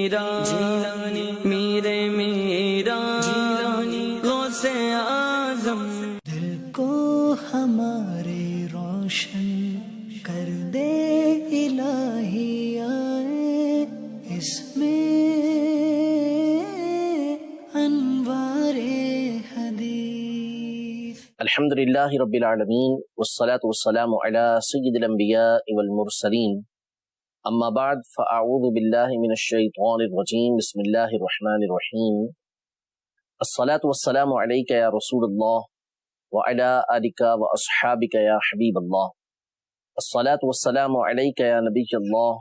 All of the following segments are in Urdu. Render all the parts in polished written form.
میرا جیلانی میر میرا جیلانی غوث اعظم دل کو ہمارے روشن کر دے الہی آئے اس میں انوار حدیث۔ الحمد للہ رب العالمین والصلاة والسلام علی سید الانبیاء والمرسلین، اما بعد فاعوذ باللہ من الشیطان الرجیم، بسم اللہ الرحمن الرحیم۔ الصلاة والسلام علیک یا رسول اللہ وعلی آلک واصحابک یا حبیب اللہ، الصلاة والسلام علیک یا نبی اللہ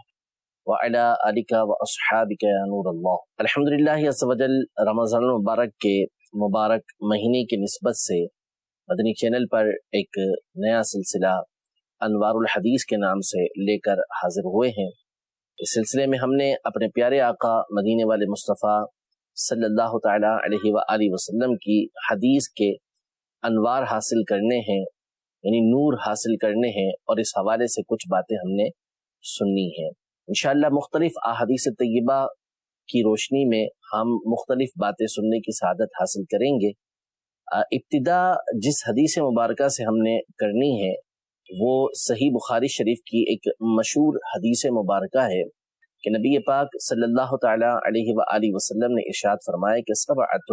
وعلی آلک واصحابک یا نور اللہ۔ الحمدللہ عز وجل رمضان المبارک کے مبارک مہینے کی نسبت سے مدنی چینل پر ایک نیا سلسلہ انوار الحدیث کے نام سے لے کر حاضر ہوئے ہیں۔ اس سلسلے میں ہم نے اپنے پیارے آقا مدینے والے مصطفیٰ صلی اللہ تعالی علیہ وآلہ وسلم کی حدیث کے انوار حاصل کرنے ہیں، یعنی نور حاصل کرنے ہیں، اور اس حوالے سے کچھ باتیں ہم نے سننی ہیں۔ انشاءاللہ مختلف احادیث طیبہ کی روشنی میں ہم مختلف باتیں سننے کی سعادت حاصل کریں گے۔ ابتدا جس حدیث مبارکہ سے ہم نے کرنی ہے وہ صحیح بخاری شریف کی ایک مشہور حدیث مبارکہ ہے کہ نبی پاک صلی اللہ تعالی علیہ وآلہ وسلم نے ارشاد فرمایا کہ سبعۃ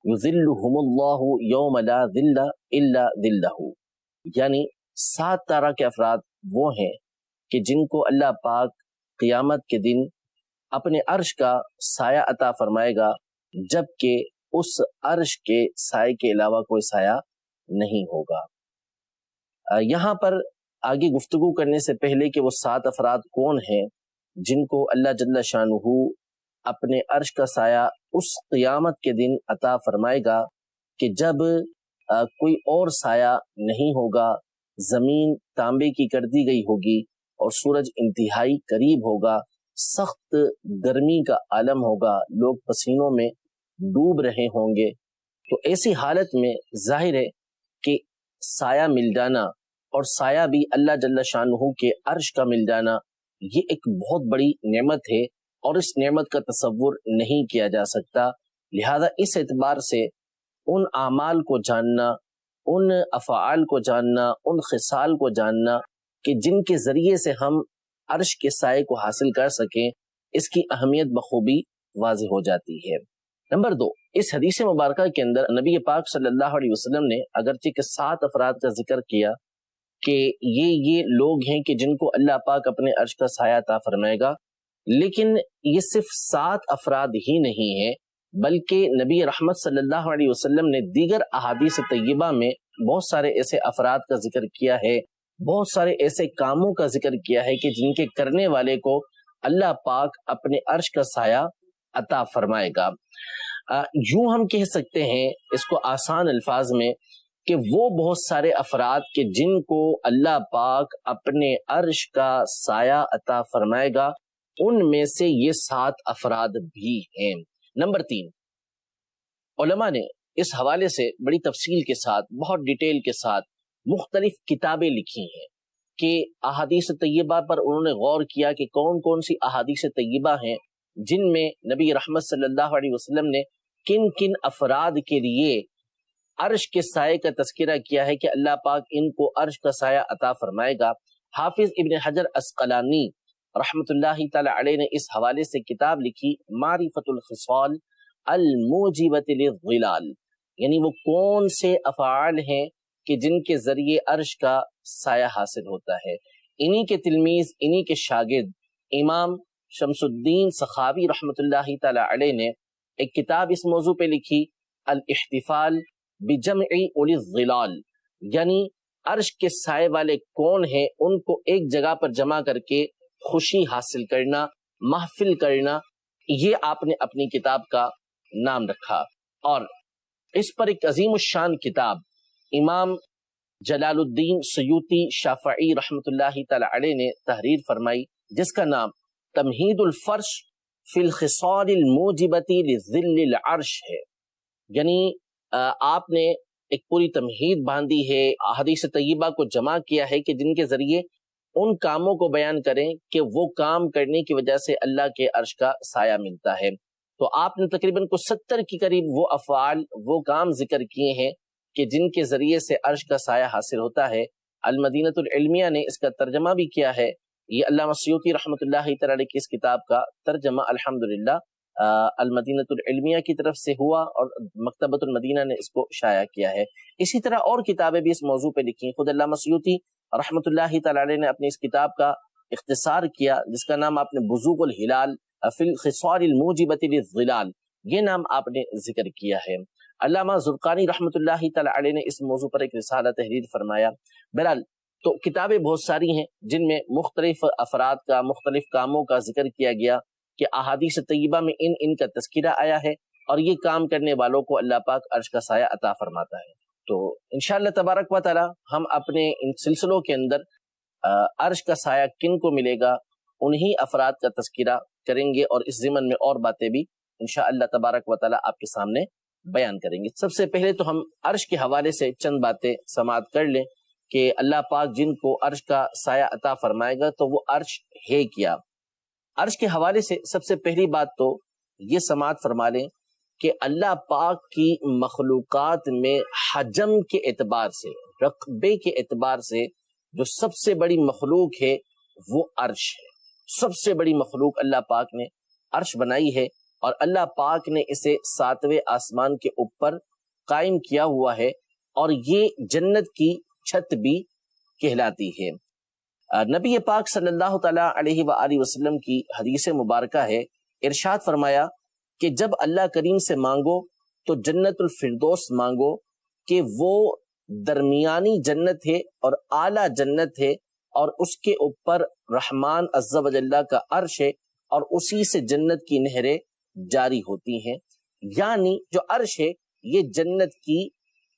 یظلہم اللہ یوم لا ظل الا ظلہ، یعنی 7 طرح کے افراد وہ ہیں کہ جن کو اللہ پاک قیامت کے دن اپنے عرش کا سایہ عطا فرمائے گا، جبکہ اس عرش کے سائے کے علاوہ کوئی سایہ نہیں ہوگا۔ یہاں پر آگے گفتگو کرنے سے پہلے کہ وہ 7 افراد کون ہیں جن کو اللہ جل شانہ اپنے عرش کا سایہ اس قیامت کے دن عطا فرمائے گا کہ جب کوئی اور سایہ نہیں ہوگا، زمین تانبے کی کر دی گئی ہوگی اور سورج انتہائی قریب ہوگا، سخت گرمی کا عالم ہوگا، لوگ پسینوں میں ڈوب رہے ہوں گے، تو ایسی حالت میں ظاہر ہے کہ سایہ مل جانا، اور سایہ بھی اللہ جل شانہ کے عرش کا مل جانا، یہ ایک بہت بڑی نعمت ہے اور اس نعمت کا تصور نہیں کیا جا سکتا۔ لہذا اس اعتبار سے ان اعمال کو جاننا، ان افعال کو جاننا، ان خصال کو جاننا کہ جن کے ذریعے سے ہم عرش کے سائے کو حاصل کر سکیں، اس کی اہمیت بخوبی واضح ہو جاتی ہے۔ نمبر 2، اس حدیث مبارکہ کے اندر نبی پاک صلی اللہ علیہ وسلم نے اگرچہ کہ 7 افراد کا ذکر کیا کہ یہ لوگ ہیں کہ جن کو اللہ پاک اپنے عرش کا سایہ عطا فرمائے گا، لیکن یہ صرف 7 افراد ہی نہیں ہیں، بلکہ نبی رحمت صلی اللہ علیہ وسلم نے دیگر احادیث طیبہ میں بہت سارے ایسے افراد کا ذکر کیا ہے، بہت سارے ایسے کاموں کا ذکر کیا ہے کہ جن کے کرنے والے کو اللہ پاک اپنے عرش کا سایہ عطا فرمائے گا۔ یوں ہم کہہ سکتے ہیں اس کو آسان الفاظ میں کہ وہ بہت سارے افراد کہ جن کو اللہ پاک اپنے عرش کا سایہ عطا فرمائے گا، ان میں سے یہ 7 افراد بھی ہیں۔ نمبر 3، علماء نے اس حوالے سے بڑی تفصیل کے ساتھ، بہت ڈیٹیل کے ساتھ مختلف کتابیں لکھی ہیں کہ احادیث طیبہ پر انہوں نے غور کیا کہ کون کون سی احادیث طیبہ ہیں جن میں نبی رحمت صلی اللہ علیہ وسلم نے کن کن افراد کے لیے عرش کے سائے کا تذکرہ کیا ہے کہ اللہ پاک ان کو عرش کا سایہ عطا فرمائے گا۔ حافظ ابن حجر عسقلانی رحمت اللہ تعالی علیہ نے اس حوالے سے کتاب لکھی معرفت الخصال الموجبۃ للظلال، یعنی وہ کون سے افعال ہیں کہ جن کے ذریعے عرش کا سایہ حاصل ہوتا ہے۔ انہی کے تلمیذ، انہی کے شاگرد امام شمس الدین سخاوی رحمت اللہ تعالی علیہ نے ایک کتاب اس موضوع پہ لکھی الاحتفال بجمع اولی الظلال، یعنی عرش کے سائے والے کون ہیں ان کو ایک جگہ پر جمع کر کے خوشی حاصل کرنا، محفل کرنا، یہ آپ نے اپنی کتاب کا نام رکھا۔ اور اس پر ایک عظیم الشان کتاب امام جلال الدین سیوطی شافعی رحمت اللہ تعالی علیہ نے تحریر فرمائی، جس کا نام تمہید الفرش فی الخصال الموجبۃ لذل العرش ہے۔ یعنی آپ نے ایک پوری تمہید باندھی ہے، احادیث طیبہ کو جمع کیا ہے کہ جن کے ذریعے ان کاموں کو بیان کریں کہ وہ کام کرنے کی وجہ سے اللہ کے عرش کا سایہ ملتا ہے۔ تو آپ نے تقریباً 70 کے قریب وہ افعال، وہ کام ذکر کیے ہیں کہ جن کے ذریعے سے عرش کا سایہ حاصل ہوتا ہے۔ المدینۃ العلمیہ نے اس کا ترجمہ بھی کیا ہے، یہ علامہ سیوطی رحمۃ اللہ تعالی علیہ کی اس کتاب کا ترجمہ الحمدللہ المدینۃ العلمیہ کی طرف سے ہوا اور مکتبۃ المدینہ نے اس کو شائع کیا ہے۔ اسی طرح اور کتابیں بھی اس موضوع پہ لکھی ہیں۔ خود علامہ سیوطی رحمۃ اللہ تعالی علیہ نے اپنی اس کتاب کا اختصار کیا جس کا نام آپ نے بزوغ الہلال فی الخصال الموجبۃ للظلال، یہ نام آپ نے ذکر کیا ہے۔ علامہ زرقانی رحمۃ اللہ تعالی علیہ نے اس موضوع پر ایک رسالہ تحریر فرمایا۔ بہرحال تو کتابیں بہت ساری ہیں جن میں مختلف افراد کا، مختلف کاموں کا ذکر کیا گیا کہ احادیث طیبہ میں ان کا تذکرہ آیا ہے اور یہ کام کرنے والوں کو اللہ پاک عرش کا سایہ عطا فرماتا ہے۔ تو انشاءاللہ تبارک و تعالی ہم اپنے ان سلسلوں کے اندر عرش کا سایہ کن کو ملے گا انہی افراد کا تذکرہ کریں گے، اور اس ضمن میں اور باتیں بھی انشاءاللہ تبارک و تعالی آپ کے سامنے بیان کریں گے۔ سب سے پہلے تو ہم عرش کے حوالے سے چند باتیں سماعت کر لیں کہ اللہ پاک جن کو عرش کا سایہ عطا فرمائے گا تو وہ عرش ہے کیا۔ عرش کے حوالے سے سب سے پہلی بات تو یہ سماعت فرما لیں کہ اللہ پاک کی مخلوقات میں حجم کے اعتبار سے، رقبے کے اعتبار سے جو سب سے بڑی مخلوق ہے وہ عرش ہے۔ سب سے بڑی مخلوق اللہ پاک نے عرش بنائی ہے، اور اللہ پاک نے اسے 7ویں آسمان کے اوپر قائم کیا ہوا ہے، اور یہ جنت کی چھت بھی کہلاتی ہے۔ نبی پاک صلی اللہ تعالیٰ علیہ وآلہ وسلم کی حدیث مبارکہ ہے، ارشاد فرمایا کہ جب اللہ کریم سے مانگو تو جنت الفردوس مانگو کہ وہ درمیانی جنت ہے اور اعلیٰ جنت ہے، اور اس کے اوپر رحمان عز و جل کا عرش ہے، اور اسی سے جنت کی نہریں جاری ہوتی ہیں۔ یعنی جو عرش ہے یہ جنت کی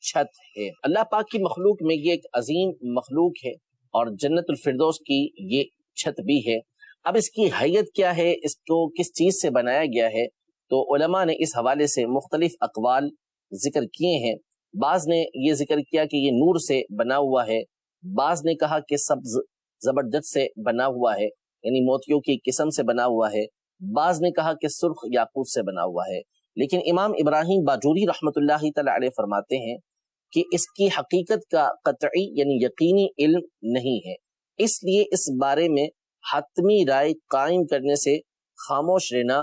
چھت ہے۔ اللہ پاک کی مخلوق میں یہ ایک عظیم مخلوق ہے، اور جنت الفردوس کی یہ چھت بھی ہے۔ اب اس کی حیت کیا ہے، اس کو کس چیز سے بنایا گیا ہے، تو علماء نے اس حوالے سے مختلف اقوال ذکر کیے ہیں۔ بعض نے یہ ذکر کیا کہ یہ نور سے بنا ہوا ہے، بعض نے کہا کہ سبز زبرجد سے بنا ہوا ہے، یعنی موتیوں کی قسم سے بنا ہوا ہے، بعض نے کہا کہ سرخ یاقوت سے بنا ہوا ہے۔ لیکن امام ابراہیم باجوری رحمۃ اللہ تعالی علیہ فرماتے ہیں کہ اس کی حقیقت کا قطعی یعنی یقینی علم نہیں ہے، اس لیے اس بارے میں حتمی رائے قائم کرنے سے خاموش رہنا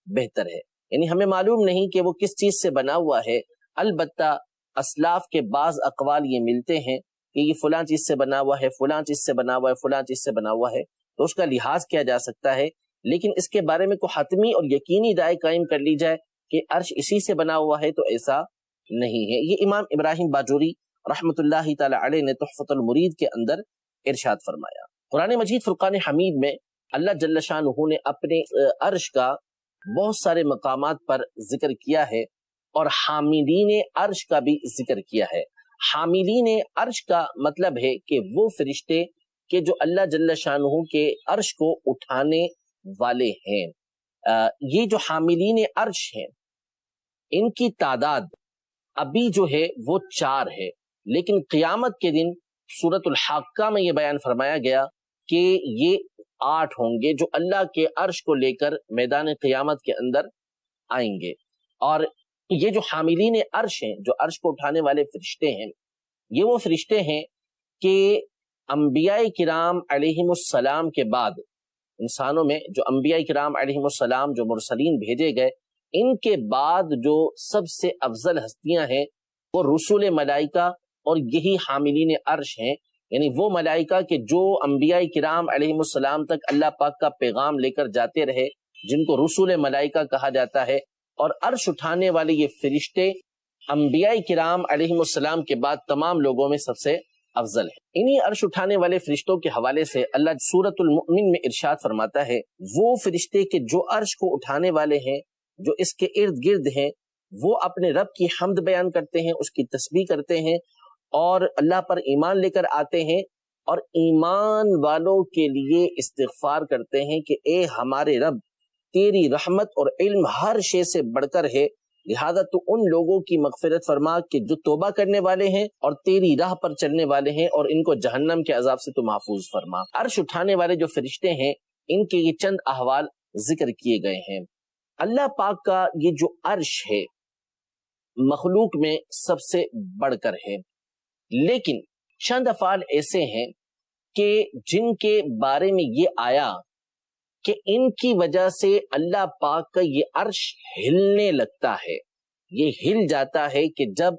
بہتر ہے۔ یعنی ہمیں معلوم نہیں کہ وہ کس چیز سے بنا ہوا ہے، البتہ اسلاف کے بعض اقوال یہ ملتے ہیں کہ یہ فلاں چیز سے بنا ہوا ہے، فلاں چیز سے بنا ہوا ہے، فلاں چیز سے بنا ہوا ہے، تو اس کا لحاظ کیا جا سکتا ہے، لیکن اس کے بارے میں کوئی حتمی اور یقینی رائے قائم کر لی جائے کہ عرش اسی سے بنا ہوا ہے تو ایسا نہیں ہے۔ یہ امام ابراہیم باجوری رحمۃ اللہ تعالی علیہ نے تحفۃ المرید کے اندر ارشاد فرمایا۔ قرآن مجید فرقان حمید میں اللہ جل شانہ نے اپنے عرش کا بہت سارے مقامات پر ذکر کیا ہے، اور حاملین عرش کا بھی ذکر کیا ہے۔ حاملین عرش کا مطلب ہے کہ وہ فرشتے کہ جو اللہ جل شانہ کے عرش کو اٹھانے والے ہیں۔ یہ جو حاملین عرش ہیں ان کی تعداد ابھی جو ہے وہ 4 ہے، لیکن قیامت کے دن سورۃ الحاقہ میں یہ بیان فرمایا گیا کہ یہ 8 ہوں گے جو اللہ کے عرش کو لے کر میدان قیامت کے اندر آئیں گے۔ اور یہ جو حاملین عرش ہیں، جو عرش کو اٹھانے والے فرشتے ہیں، یہ وہ فرشتے ہیں کہ انبیاء کرام علیہم السلام کے بعد انسانوں میں جو انبیاء کرام علیہم السلام جو مرسلین بھیجے گئے، ان کے بعد جو سب سے افضل ہستیاں ہیں وہ رسول ملائکہ اور یہی حاملین عرش ہیں، یعنی وہ ملائکہ کہ جو انبیاء کرام علیہم السلام تک اللہ پاک کا پیغام لے کر جاتے رہے، جن کو رسول ملائکہ کہا جاتا ہے۔ اور عرش اٹھانے والے یہ فرشتے انبیاء کرام علیہم السلام کے بعد تمام لوگوں میں سب سے افضل ہے۔ انہی عرش اٹھانے والے فرشتوں کے حوالے سے اللہ سورۃ المؤمن میں ارشاد فرماتا ہے، وہ فرشتے کہ جو عرش کو اٹھانے والے ہیں، جو اس کے ارد گرد ہیں، وہ اپنے رب کی حمد بیان کرتے ہیں، اس کی تسبیح کرتے ہیں، اور اللہ پر ایمان لے کر آتے ہیں، اور ایمان والوں کے لیے استغفار کرتے ہیں کہ اے ہمارے رب، تیری رحمت اور علم ہر شے سے بڑھ کر ہے، لہذا تو ان لوگوں کی مغفرت فرما کہ جو توبہ کرنے والے ہیں اور تیری راہ پر چلنے والے ہیں، اور ان کو جہنم کے عذاب سے تو محفوظ فرما۔ عرش اٹھانے والے جو فرشتے ہیں ان کے یہ چند احوال ذکر کیے گئے ہیں۔ اللہ پاک کا یہ جو عرش ہے مخلوق میں سب سے بڑھ کر ہے، لیکن چند افعال ایسے ہیں کہ جن کے بارے میں یہ آیا کہ ان کی وجہ سے اللہ پاک کا یہ عرش ہلنے لگتا ہے، یہ ہل جاتا ہے کہ جب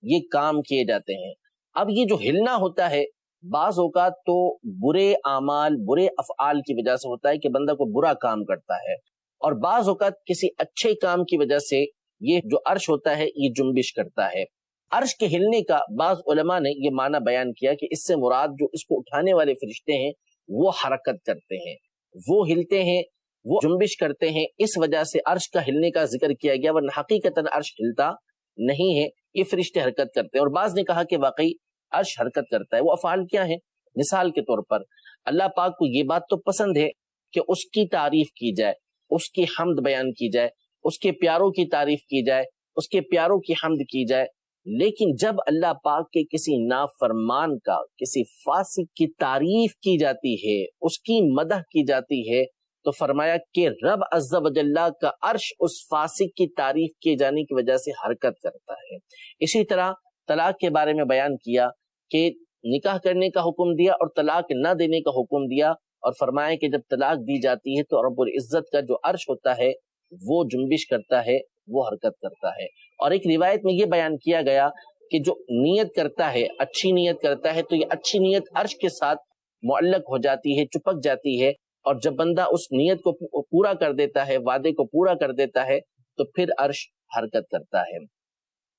یہ کام کیے جاتے ہیں۔ اب یہ جو ہلنا ہوتا ہے بعض اوقات تو برے اعمال، برے افعال کی وجہ سے ہوتا ہے کہ بندہ کو برا کام کرتا ہے، اور بعض اوقات کسی اچھے کام کی وجہ سے یہ جو عرش ہوتا ہے یہ جنبش کرتا ہے۔ عرش کے ہلنے کا بعض علماء نے یہ معنی بیان کیا کہ اس سے مراد جو اس کو اٹھانے والے فرشتے ہیں وہ حرکت کرتے ہیں، وہ ہلتے ہیں، وہ جنبش کرتے ہیں، اس وجہ سے عرش کا ہلنے کا ذکر کیا گیا، ورنہ حقیقتاً عرش ہلتا نہیں ہے، یہ فرشتے حرکت کرتے ہیں۔ اور بعض نے کہا کہ واقعی عرش حرکت کرتا ہے۔ وہ افعال کیا ہیں؟ مثال کے طور پر اللہ پاک کو یہ بات تو پسند ہے کہ اس کی تعریف کی جائے، اس کی حمد بیان کی جائے، اس کے پیاروں کی تعریف کی جائے، اس کے پیاروں کی حمد کی جائے، لیکن جب اللہ پاک کے کسی نافرمان کا، کسی فاسق کی تعریف کی جاتی ہے، اس کی مدح کی جاتی ہے، تو فرمایا کہ رب عز و جل کا عرش اس فاسق کی تعریف کیے جانے کی وجہ سے حرکت کرتا ہے۔ اسی طرح طلاق کے بارے میں بیان کیا کہ نکاح کرنے کا حکم دیا اور طلاق نہ دینے کا حکم دیا، اور فرمایا کہ جب طلاق دی جاتی ہے تو رب العزت کا جو عرش ہوتا ہے وہ جنبش کرتا ہے، وہ حرکت کرتا ہے۔ اور ایک روایت میں یہ بیان کیا گیا کہ جو نیت کرتا ہے، اچھی نیت کرتا ہے، تو یہ اچھی نیت عرش کے ساتھ معلق ہو جاتی ہے، چپک جاتی ہے، اور جب بندہ اس نیت کو پورا کر دیتا ہے، وعدے کو پورا کر دیتا ہے، تو پھر عرش حرکت کرتا ہے۔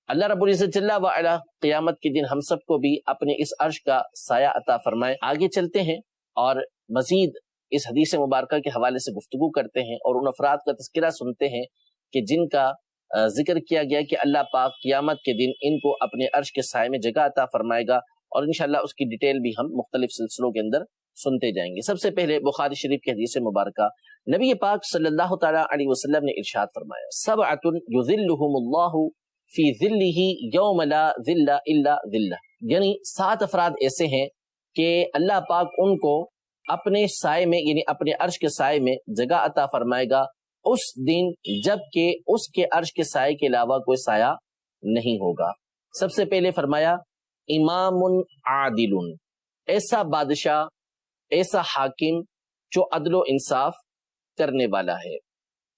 اللہ رب العزت جل وعلا قیامت کے دن ہم سب کو بھی اپنے اس عرش کا سایہ عطا فرمائے۔ آگے چلتے ہیں اور مزید اس حدیث مبارکہ کے حوالے سے گفتگو کرتے ہیں اور ان افراد کا تذکرہ سنتے ہیں کہ جن کا ذکر کیا گیا کہ اللہ پاک قیامت کے دن ان کو اپنے عرش کے سائے میں جگہ عطا فرمائے گا، اور انشاءاللہ اس کی ڈیٹیل بھی ہم مختلف سلسلوں کے اندر سنتے جائیں گے۔ سب سے پہلے بخاری شریف کی حدیث مبارکہ، نبی پاک صلی اللہ تعالی علیہ وسلم نے ارشاد فرمایا، سبعۃ یظلھم اللہ فی ظلہ یوم لا ظل الا ظلہ، یعنی 7 افراد ایسے ہیں کہ اللہ پاک ان کو اپنے سائے میں، یعنی اپنے عرش کے سائے میں جگہ عطا فرمائے گا اس دن جب کہ اس کے عرش کے سائے کے علاوہ کوئی سایہ نہیں ہوگا۔ سب سے پہلے فرمایا امام عادل، ایسا بادشاہ، ایسا حاکم جو عدل و انصاف کرنے والا ہے۔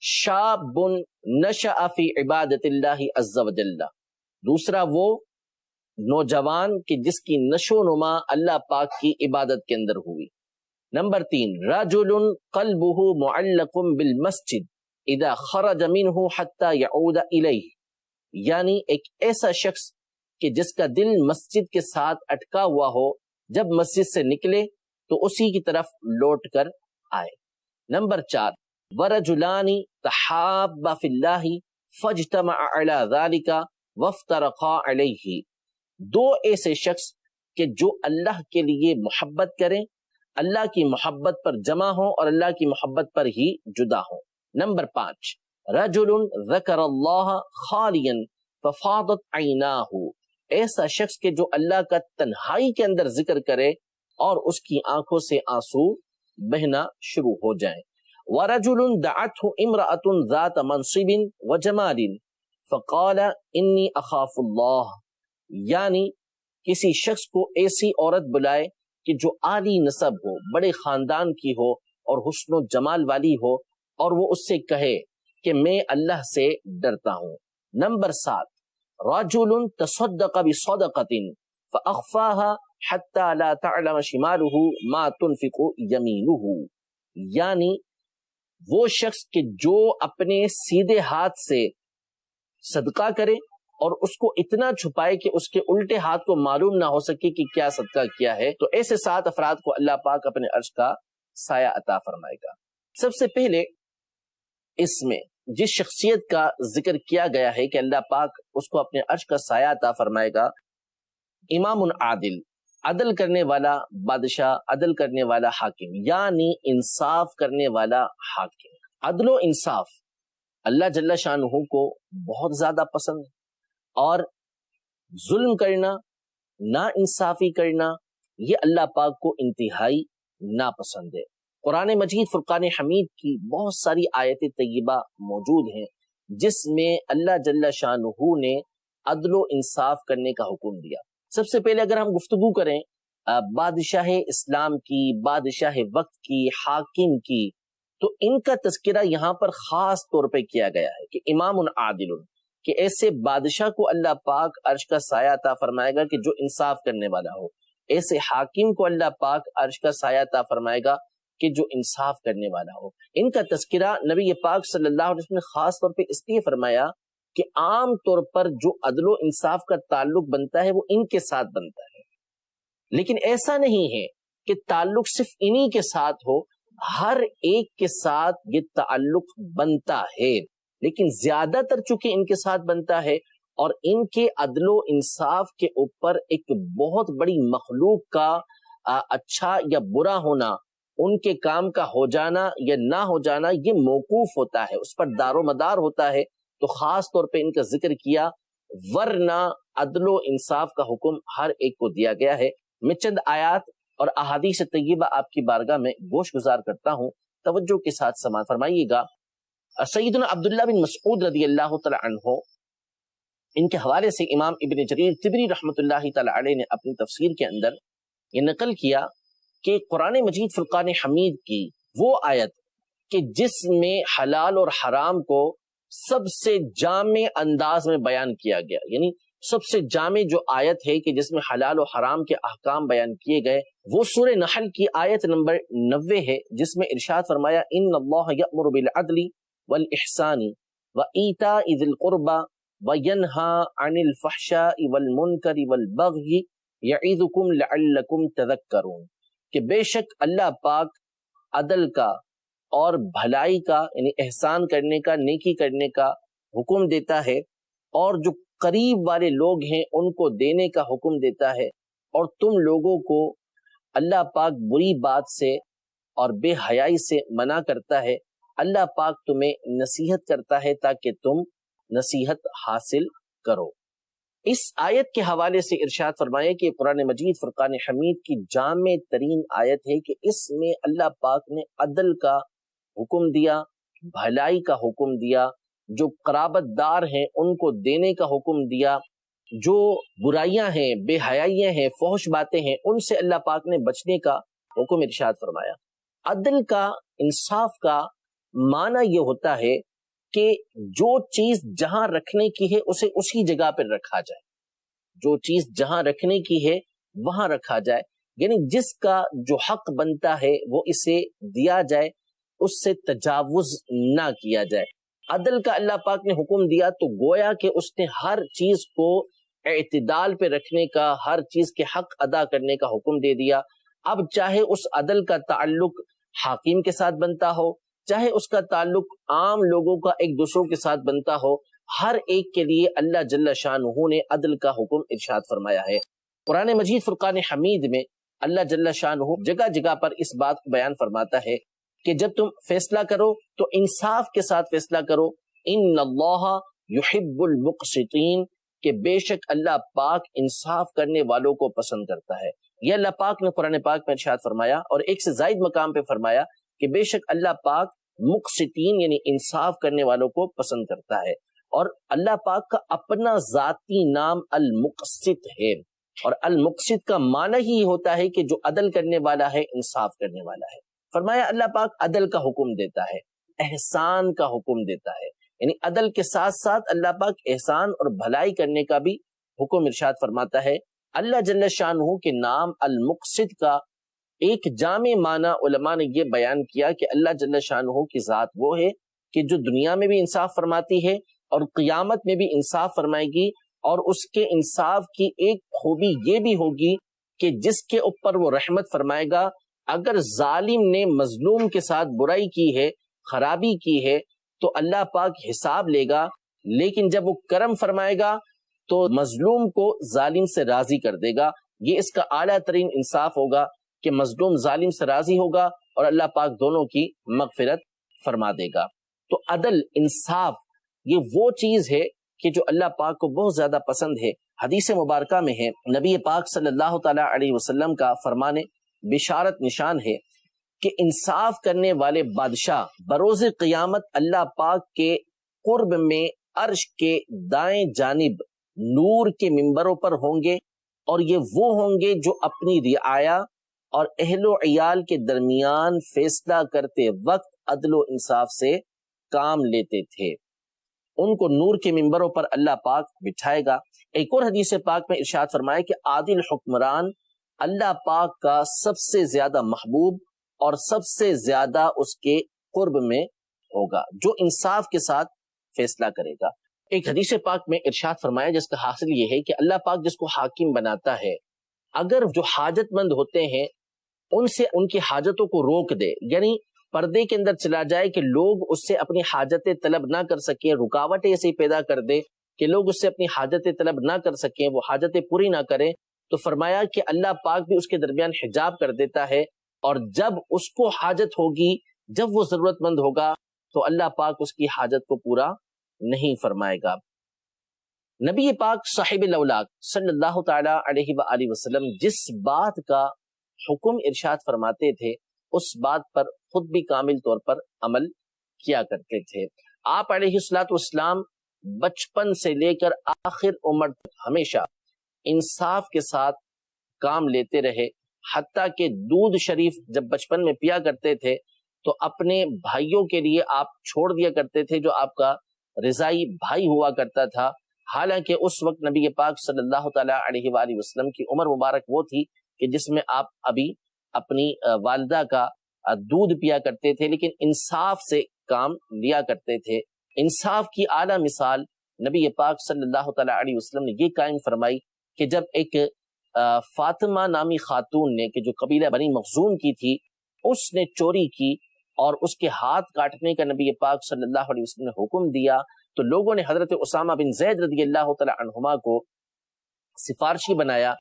شاب نشأ فی عبادت اللہ عز و جل، دوسرا وہ نوجوان کہ جس کی نشو و نما اللہ پاک کی عبادت کے اندر ہوئی۔ نمبر 3 رجل قلبه معلق بالمسجد اذا خرج منه حتى يعود الیہ، یعنی ایک ایسا شخص کہ جس کا دل مسجد کے ساتھ اٹکا ہوا ہو، جب مسجد سے نکلے تو اسی کی طرف لوٹ کر آئے۔ نمبر 4 ورجلان تحابا فی اللہ فاجتمع علی ذلک وافترقا علیہ، 2 ایسے شخص کہ جو اللہ کے لیے محبت کریں، اللہ کی محبت پر جمع ہوں اور اللہ کی محبت پر ہی جدا ہوں۔ نمبر 5 رجل ذکر اللہ خالیا ففاضت عیناہ، ایسا شخص کہ جو اللہ کا تنہائی کے اندر ذکر کرے اور اس کی آنکھوں سے آنسو بہنا شروع ہو جائیں۔ ورجل دعته امرأة ذات منصب وجمال فقال انی اخاف اللہ، یعنی کسی شخص کو ایسی عورت بلائے کہ جو عالی نسب ہو، بڑے خاندان کی ہو اور حسن و جمال والی ہو، اور وہ اس سے کہے کہ میں اللہ سے ڈرتا ہوں۔ نمبر 7 رجل تصدق بصدقۃ فاخفاها حتى لا تعلم شماله ما تنفق یمینہ، یعنی وہ شخص کہ جو اپنے سیدھے ہاتھ سے صدقہ کرے اور اس کو اتنا چھپائے کہ اس کے الٹے ہاتھ کو معلوم نہ ہو سکے کہ کیا صدقہ کیا ہے، تو ایسے 7 افراد کو اللہ پاک اپنے عرش کا سایہ عطا فرمائے گا۔ سب سے پہلے اس میں جس شخصیت کا ذکر کیا گیا ہے کہ اللہ پاک اس کو اپنے عرش کا سایہ عطا فرمائے گا، امام عادل، عدل کرنے والا بادشاہ، عدل کرنے والا حاکم، یعنی انصاف کرنے والا حاکم۔ عدل و انصاف اللہ جل شانہ کو بہت زیادہ پسند ہے، اور ظلم کرنا، نا انصافی کرنا، یہ اللہ پاک کو انتہائی ناپسند ہے۔ قرآن مجید فرقان حمید کی بہت ساری آیت طیبہ موجود ہیں جس میں اللہ جل شانہ نے عدل و انصاف کرنے کا حکم دیا۔ سب سے پہلے اگر ہم گفتگو کریں بادشاہ اسلام کی، بادشاہ وقت کی، حاکم کی، تو ان کا تذکرہ یہاں پر خاص طور پہ کیا گیا ہے کہ امام عادل، کہ ایسے بادشاہ کو اللہ پاک عرش کا سایہ عطا فرمائے گا کہ جو انصاف کرنے والا ہو، ایسے حاکم کو اللہ پاک عرش کا سایہ عطا فرمائے گا کہ جو انصاف کرنے والا ہو۔ ان کا تذکرہ نبی پاک صلی اللہ علیہ وسلم نے خاص طور پہ اس لیے فرمایا کہ عام طور پر جو عدل و انصاف کا تعلق بنتا ہے وہ ان کے ساتھ بنتا ہے، لیکن ایسا نہیں ہے کہ تعلق صرف انہی کے ساتھ ہو، ہر ایک کے ساتھ یہ تعلق بنتا ہے، لیکن زیادہ تر چونکہ ان کے ساتھ بنتا ہے، اور ان کے عدل و انصاف کے اوپر ایک بہت بڑی مخلوق کا اچھا یا برا ہونا، ان کے کام کا ہو جانا یا نہ ہو جانا، یہ موقوف ہوتا ہے، اس پر دار و مدار ہوتا ہے، تو خاص طور پہ ان کا ذکر کیا، ورنہ عدل و انصاف کا حکم ہر ایک کو دیا گیا ہے۔ میں چند آیات اور احادیث طیبہ آپ کی بارگاہ میں گوش گزار کرتا ہوں، توجہ کے ساتھ سماعت فرمائیے گا۔ سیدنا عبداللہ بن مسعود رضی اللہ تعالی عنہ، ان کے حوالے سے امام ابن جریر طبری رحمۃ اللہ تعالی علیہ نے اپنی تفسیر کے اندر یہ نقل کیا کہ قرآن مجید فرقان حمید کی وہ آیت کہ جس میں حلال اور حرام کو سب سے جامع انداز میں بیان کیا گیا، یعنی سب سے جامع جو آیت ہے کہ جس میں حلال و حرام کے احکام بیان کیے گئے، وہ سورہ نحل کی آیت نمبر 90 ہے، جس میں ارشاد فرمایا ان اللہ یأمر بالعدل والاحسان وایتاء ذی القربى وینہی عن الفحشاء والمنکر والبغی یعظکم لعلکم تذکرون، کہ بے شک اللہ پاک عدل کا اور بھلائی کا یعنی احسان کرنے کا، نیکی کرنے کا حکم دیتا ہے، اور جو قریب والے لوگ ہیں ان کو دینے کا حکم دیتا ہے، اور تم لوگوں کو اللہ پاک بری بات سے اور بے حیائی سے منع کرتا ہے۔ اللہ پاک تمہیں نصیحت کرتا ہے تاکہ تم نصیحت حاصل کرو۔ اس آیت کے حوالے سے ارشاد فرمائے کہ قرآن مجید فرقان حمید کی جامع ترین آیت ہے کہ اس میں اللہ پاک نے عدل کا حکم دیا، بھلائی کا حکم دیا، جو قرابت دار ہیں ان کو دینے کا حکم دیا، جو برائیاں ہیں، بے حیائیاں ہیں، فحش باتیں ہیں، ان سے اللہ پاک نے بچنے کا حکم ارشاد فرمایا۔ عدل کا، انصاف کا معنی یہ ہوتا ہے کہ جو چیز جہاں رکھنے کی ہے اسے اسی جگہ پر رکھا جائے، جو چیز جہاں رکھنے کی ہے وہاں رکھا جائے، یعنی جس کا جو حق بنتا ہے وہ اسے دیا جائے، اس سے تجاوز نہ کیا جائے۔ عدل کا اللہ پاک نے حکم دیا تو گویا کہ اس نے ہر چیز کو اعتدال پہ رکھنے کا، ہر چیز کے حق ادا کرنے کا حکم دے دیا۔ اب چاہے اس عدل کا تعلق حاکم کے ساتھ بنتا ہو، چاہے اس کا تعلق عام لوگوں کا ایک دوسروں کے ساتھ بنتا ہو، ہر ایک کے لیے اللہ جل شانہ نے عدل کا حکم ارشاد فرمایا ہے۔ قرآن مجید فرقان حمید میں اللہ جل شانہ جگہ جگہ پر اس بات کو بیان فرماتا ہے کہ جب تم فیصلہ کرو تو انصاف کے ساتھ فیصلہ کرو، ان اللہ یحب المقسطین، کہ بے شک اللہ پاک انصاف کرنے والوں کو پسند کرتا ہے۔ یہ اللہ پاک نے قرآن پاک میں ارشاد فرمایا، اور ایک سے زائد مقام پہ فرمایا کہ بے شک اللہ پاک مقسطین یعنی انصاف کرنے والوں کو پسند کرتا ہے، اور اللہ پاک کا اپنا ذاتی نام المقسط ہے، اور المقسط کا معنی ہی ہوتا ہے کہ جو عدل کرنے والا ہے، انصاف کرنے والا ہے۔ فرمایا اللہ پاک عدل کا حکم دیتا ہے، احسان کا حکم دیتا ہے، یعنی عدل کے ساتھ ساتھ اللہ پاک احسان اور بھلائی کرنے کا بھی حکم ارشاد فرماتا ہے۔ اللہ جل شانہ کے نام المقسط کا ایک جامع معنی علماء نے یہ بیان کیا کہ اللہ جل شانہ کی ذات وہ ہے کہ جو دنیا میں بھی انصاف فرماتی ہے اور قیامت میں بھی انصاف فرمائے گی، اور اس کے انصاف کی ایک خوبی یہ بھی ہوگی کہ جس کے اوپر وہ رحمت فرمائے گا، اگر ظالم نے مظلوم کے ساتھ برائی کی ہے، خرابی کی ہے، تو اللہ پاک حساب لے گا، لیکن جب وہ کرم فرمائے گا تو مظلوم کو ظالم سے راضی کر دے گا۔ یہ اس کا اعلیٰ ترین انصاف ہوگا کہ مظلوم ظالم سے راضی ہوگا اور اللہ پاک دونوں کی مغفرت فرما دے گا۔ تو عدل، انصاف، یہ وہ چیز ہے کہ جو اللہ پاک کو بہت زیادہ پسند ہے۔ حدیث مبارکہ میں ہے، نبی پاک صلی اللہ تعالی علیہ وسلم کا فرمان بشارت نشان ہے کہ انصاف کرنے والے بادشاہ بروز قیامت اللہ پاک کے قرب میں عرش کے دائیں جانب نور کے منبروں پر ہوں گے، اور یہ وہ ہوں گے جو اپنی رعایا اور اہل و عیال کے درمیان فیصلہ کرتے وقت عدل و انصاف سے کام لیتے تھے۔ ان کو نور کے منبروں پر اللہ پاک بٹھائے گا۔ ایک اور حدیث پاک میں ارشاد فرمایا کہ عادل حکمران اللہ پاک کا سب سے زیادہ محبوب اور سب سے زیادہ اس کے قرب میں ہوگا، جو انصاف کے ساتھ فیصلہ کرے گا۔ ایک حدیث پاک میں ارشاد فرمایا جس کا حاصل یہ ہے کہ اللہ پاک جس کو حاکم بناتا ہے، اگر جو حاجت مند ہوتے ہیں ان سے ان کی حاجتوں کو روک دے، یعنی پردے کے اندر چلا جائے کہ لوگ اس سے اپنی حاجتیں طلب نہ کر سکیں، رکاوٹیں ایسے پیدا کر دے کہ لوگ اس سے اپنی حاجتیں طلب نہ کر سکیں، وہ حاجتیں پوری نہ کریں، تو فرمایا کہ اللہ پاک بھی اس کے درمیان حجاب کر دیتا ہے، اور جب اس کو حاجت ہوگی، جب وہ ضرورت مند ہوگا، تو اللہ پاک اس کی حاجت کو پورا نہیں فرمائے گا۔ نبی پاک صاحب الاولاق صلی اللہ تعالی علیہ وآلہ وسلم جس بات کا حکم ارشاد فرماتے تھے اس بات پر خود بھی کامل طور پر عمل کیا کرتے تھے۔ آپ علیہ الصلوۃ والسلام بچپن سے لے کر آخر عمر تک ہمیشہ انصاف کے ساتھ کام لیتے رہے، حتیٰ کہ دودھ شریف جب بچپن میں پیا کرتے تھے تو اپنے بھائیوں کے لیے آپ چھوڑ دیا کرتے تھے جو آپ کا رضائی بھائی ہوا کرتا تھا، حالانکہ اس وقت نبی پاک صلی اللہ تعالی علیہ وآلہ وسلم کی عمر مبارک وہ تھی کہ جس میں آپ ابھی اپنی والدہ کا دودھ پیا کرتے تھے، لیکن انصاف سے کام لیا کرتے تھے۔ انصاف کی اعلیٰ مثال نبی پاک صلی اللہ تعالی علیہ وسلم نے یہ قائم فرمائی کہ جب ایک فاطمہ نامی خاتون نے کہ جو قبیلہ بنی مخزوم کی تھی، اس نے چوری کی اور اس کے ہاتھ کاٹنے کا نبی پاک صلی اللہ علیہ وسلم نے حکم دیا، تو لوگوں نے حضرت اسامہ بن زید رضی اللہ تعالی عنہما کو سفارشی بنایا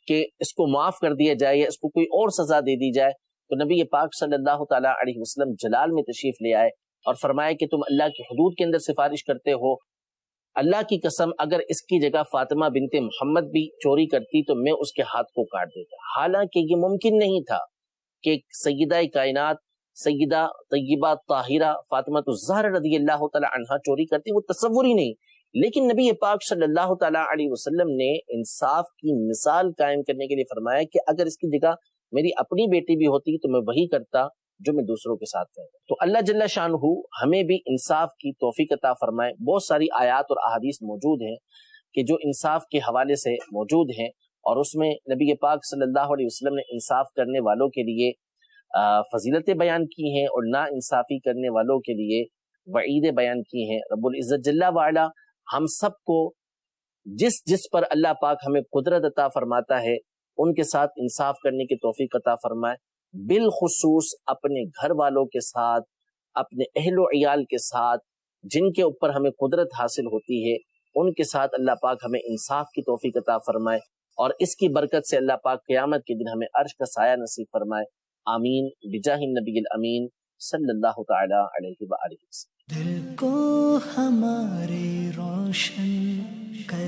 کہ اس کو معاف کر دیا جائے یا اس کو کوئی اور سزا دے دی جائے۔ تو نبی پاک صلی اللہ تعالی علیہ وسلم جلال میں تشریف لے آئے اور فرمایا کہ تم اللہ کی حدود کے اندر سفارش کرتے ہو، اللہ کی قسم اگر اس کی جگہ فاطمہ بنت محمد بھی چوری کرتی تو میں اس کے ہاتھ کو کاٹ دیتا۔ حالانکہ یہ ممکن نہیں تھا کہ سیدہ کائنات سیدہ طیبہ طاہرہ فاطمہ الزہرا رضی اللہ تعالی عنہا چوری کرتی، وہ تصور ہی نہیں، لیکن نبی پاک صلی اللہ تعالی علیہ وسلم نے انصاف کی مثال قائم کرنے کے لیے فرمایا کہ اگر اس کی جگہ میری اپنی بیٹی بھی ہوتی تو میں وہی کرتا جو میں دوسروں کے ساتھ کرتا۔ تو اللہ جل شانہ ہمیں بھی انصاف کی توفیق عطا فرمائے۔ بہت ساری آیات اور احادیث موجود ہیں کہ جو انصاف کے حوالے سے موجود ہیں، اور اس میں نبی پاک صلی اللہ علیہ وسلم نے انصاف کرنے والوں کے لیے فضیلتیں بیان کی ہیں اور نا انصافی کرنے والوں کے لیے وعیدیں بیان کی ہیں۔ رب العزت جل وعلا ہم سب کو جس پر اللہ پاک ہمیں قدرت عطا فرماتا ہے ان کے ساتھ انصاف کرنے کی توفیق عطا فرمائے، بالخصوص اپنے گھر والوں کے ساتھ، اپنے اہل و عیال کے ساتھ، جن کے اوپر ہمیں قدرت حاصل ہوتی ہے ان کے ساتھ اللہ پاک ہمیں انصاف کی توفیق عطا فرمائے، اور اس کی برکت سے اللہ پاک قیامت کے دن ہمیں عرش کا سایہ نصیب فرمائے۔ آمین بجاہ النبی الامین صلی اللہ تعالی علیہ وآلہ وسلم۔ دل کو ہمارے روشن کر